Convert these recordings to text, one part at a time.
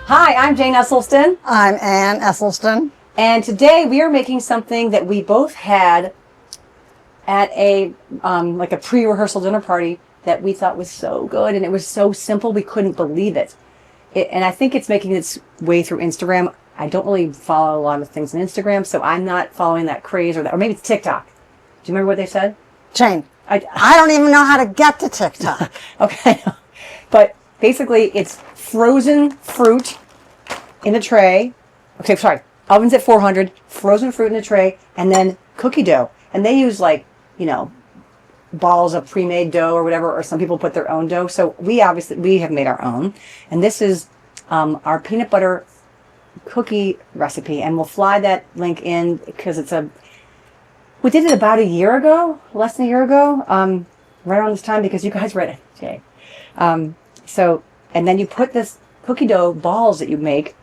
Hi, I'm Jane Esselstyn. I'm Ann Esselstyn. And today we are making something that we both had at a like a pre-rehearsal dinner party that we thought was so good, and it was so simple we couldn't believe it. And I think it's making its way through Instagram. I don't really follow a lot of things on Instagram, so I'm not following that craze or maybe it's TikTok. Do you remember what they said? Jane, I don't even know how to get to TikTok. Okay. But basically it's frozen fruit in a tray. Okay, sorry. Oven's at 400, frozen fruit in a tray, and then cookie dough. And they use balls of pre-made dough or whatever, or some people put their own dough. So we have made our own. And this is our peanut butter cookie recipe. And we'll fly that link in because we did it about a year ago, less than a year ago, right around this time because you guys read it, Jay. And then you put this cookie dough balls that you make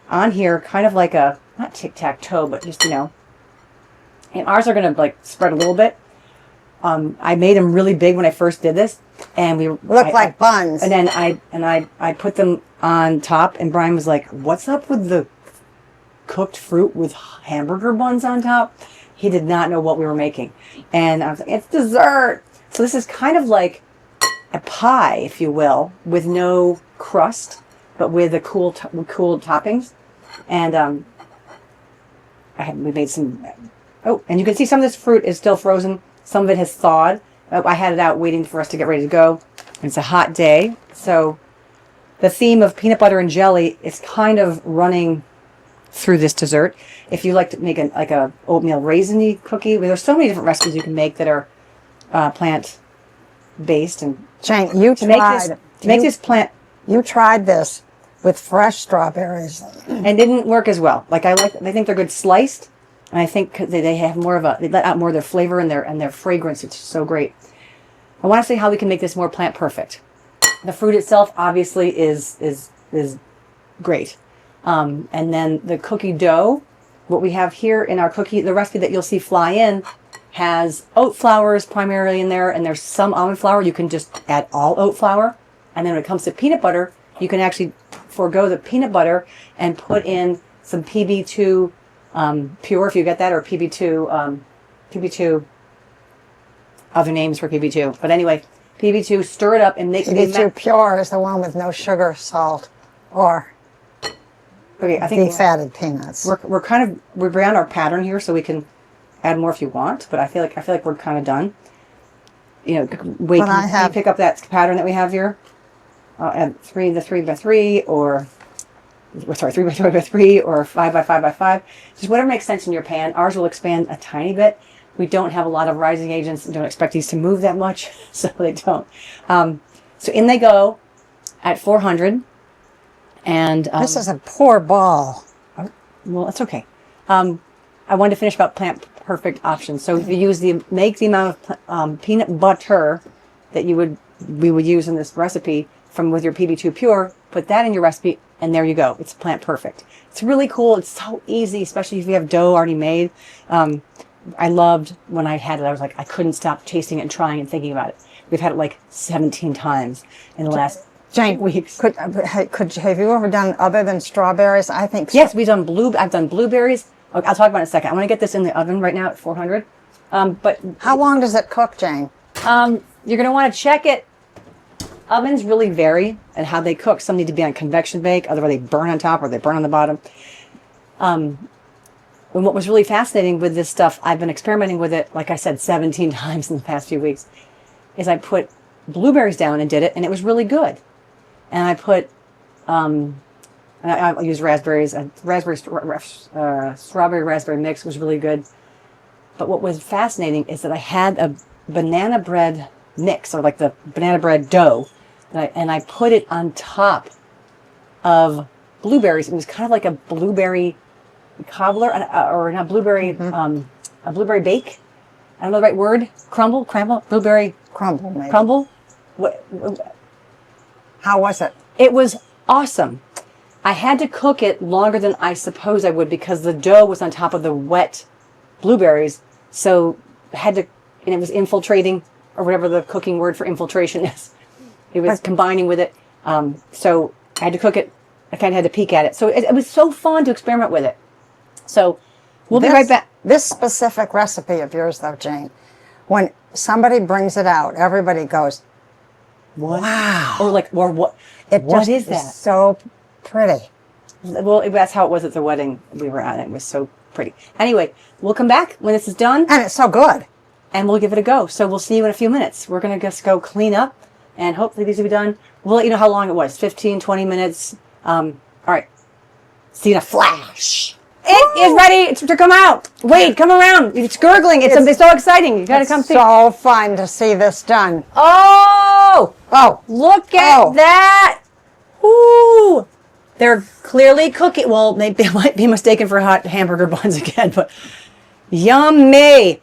on here, kind of like not tic-tac-toe, but just, and ours are going to spread a little bit. I made them really big when I first did this, and look like buns. And then I put them on top, and Brian was like, "What's up with the cooked fruit with hamburger buns on top?" He did not know what we were making, and I was like, "It's dessert." So this is kind of like a pie, if you will, with no crust, but with the cool toppings, and we made some. Oh, and you can see some of this fruit is still frozen. Some of it has thawed. I had it out waiting for us to get ready to go. It's a hot day, so the theme of peanut butter and jelly is kind of running through this dessert. If you like to make a oatmeal raisin cookie, there's so many different recipes you can make that are plant based. And Jane, you tried this with fresh strawberries, and didn't work as well. I think they're good sliced, and I think they have they let out more of their flavor and their fragrance. It's so great. I want to say how we can make this more plant perfect. The fruit itself obviously is great, and then the cookie dough. What we have here in our the recipe that you'll see fly in, has oat flour is primarily in there, and there's some almond flour. You can just add all oat flour. And then when it comes to peanut butter, you can actually forego the peanut butter and put in some PB2 pure, if you get that, or PB2, other names for PB2. But anyway, PB2, stir it up and make PB2 pure is the one with no sugar, salt, or defatted peanuts. We're beyond our pattern here, so we can add more if you want. But I feel like we're kind of done. Wait, can you pick up that pattern that we have here? And 3 by 3, or 3 by 3 by 3, or 5 by 5 by 5. Just whatever makes sense in your pan. Ours will expand a tiny bit. We don't have a lot of rising agents and don't expect these to move that much, so they don't. So in they go at 400. And this is a poor ball. Well, that's okay. I wanted to finish about plant perfect options. So if you make the amount of peanut butter that we would use in this recipe with your PB2 Pure, put that in your recipe, and there you go. It's plant perfect. It's really cool. It's so easy, especially if you have dough already made. I loved when I had it. I was like, I couldn't stop tasting it and trying and thinking about it. We've had it 17 times in the last weeks. Have you ever done other than strawberries? I think yes. I've done blueberries. I'll talk about it in a second. I want to get this in the oven right now at 400. But how long does it cook, Jane? You're going to want to check it. Ovens really vary and how they cook. Some need to be on convection bake, otherwise they burn on top or they burn on the bottom. And what was really fascinating with this stuff, I've been experimenting with it, like I said, 17 times in the past few weeks, is I put blueberries down and did it, and it was really good. And I put, I used raspberries, strawberry raspberry mix was really good. But what was fascinating is that I had a banana bread mix, or the banana bread dough, and I put it on top of blueberries. It was kind of like a blueberry cobbler, or not blueberry, a blueberry bake. I don't know the right word. Crumble, blueberry crumble, maybe. Crumble. How was it? It was awesome. I had to cook it longer than I suppose I would because the dough was on top of the wet blueberries, so and it was infiltrating, or whatever the cooking word for infiltration is. It was combining with it. So I had to cook it I kind of had to peek at it. So it was so fun to experiment with it. So we'll be right back. This specific recipe of yours, though, Jane, when somebody brings it out, everybody goes, What? wow. Or like, or what? What is that? So pretty. Well, that's how it was at the wedding we were at. It was so pretty. Anyway, we'll come back when this is done. And it's so good. And we'll give it a go. So we'll see you in a few minutes. We're going to just go clean up. And hopefully these will be done. We'll let you know how long it was. 15, 20 minutes. All right. See you in a flash. It is ready to come out. Wait, come around. It's gurgling. It's so exciting. You got to come see. It's so fun to see this done. Oh! Oh. Look at that. Ooh. They're clearly cooking. Well, they might be mistaken for hot hamburger buns again, but yummy.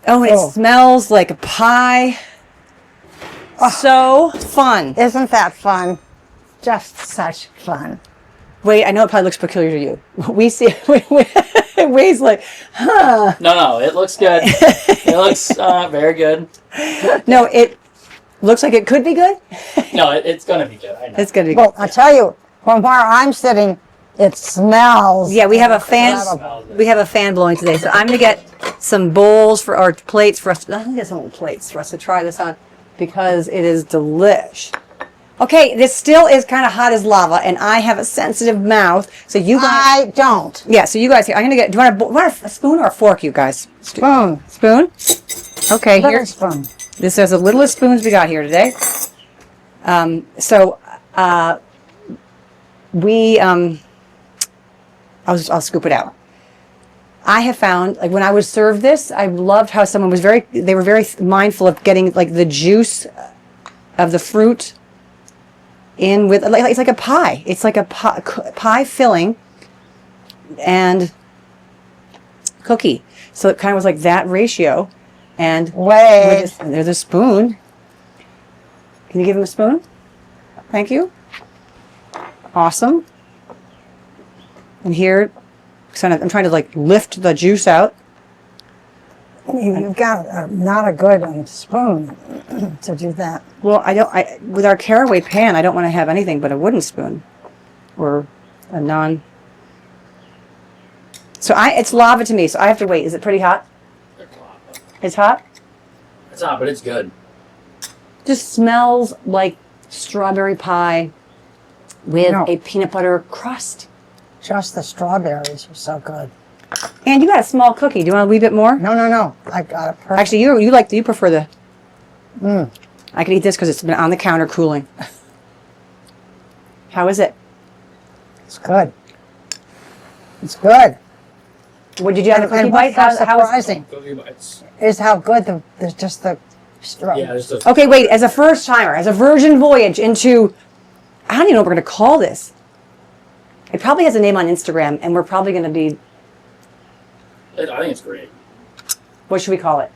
Oh, and it smells like a pie. So fun. Isn't that fun? Just such fun. Wait, I know it probably looks peculiar to you. We see Wade's like, huh. No, it looks good. It looks very good. No, it looks like it could be good. No, it's going to be good. I know. It's going to be Well, good. I tell you, from where I'm sitting, it smells. Yeah, we have a fan. incredible. We have a fan blowing today, so I'm gonna get some bowls for our plates for us. I'm gonna get some plates for us to try this on because it is delish. Okay, this still is kind of hot as lava, and I have a sensitive mouth, so you guys. I don't. Yeah, so you guys here. I'm gonna get. Do you want a spoon or a fork, you guys? Spoon. Spoon. Okay, Little here. spoon. This is the littlest spoons we got here today. I'll scoop it out. I have found, like when I was served this, I loved how someone was they were very mindful of getting like the juice of the fruit in with, like it's like a pie. It's like a pie filling and cookie. So it kind of was like that ratio. And Wait. there's a spoon. Can you give him a spoon? Thank you. Awesome. And here, I'm trying to like lift the juice out. You've got not a good spoon to do that. Well, with our caraway pan, I don't want to have anything but a wooden spoon or a non. So it's lava to me, so I have to wait. Is it pretty hot? It's hot? It's hot, but it's good. Just smells like strawberry pie with a peanut butter crust. Just the strawberries are so good. And you got a small cookie. Do you want a wee bit more? No. I got it perfect. Actually, you prefer the. I can eat this because it's been on the counter cooling. How is it? It's good. It's good. What did you have? The cookie And bite? what's so surprising It's, is how good the straw. yeah, there's a, Okay, wait. As a first timer, as a virgin voyage into, I don't even know what we're going to call this. It probably has a name on Instagram, and we're probably going to be. I think it's great. What should we call it?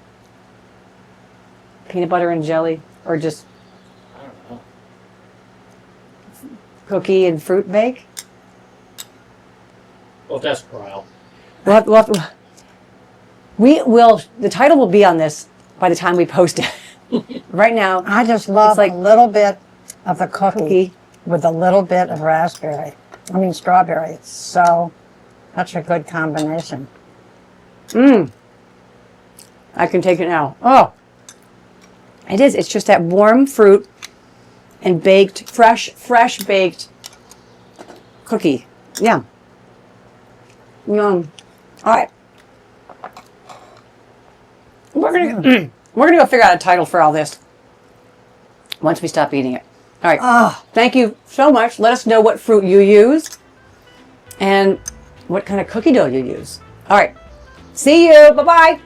Peanut butter and jelly, or just I don't know. cookie and fruit bake? Well, that's Kyle. The title will be on this by the time we post it. Right now, I just love like a little bit of the cookie. with a little bit of strawberry. It's such a good combination. I can take it now. Oh, it is. It's just that warm fruit and baked, fresh baked cookie. Yeah. Yum. All right. We're gonna go figure out a title for all this once we stop eating it. All right. Thank you so much. Let us know what fruit you use and what kind of cookie dough you use. All right. See you. Bye-bye.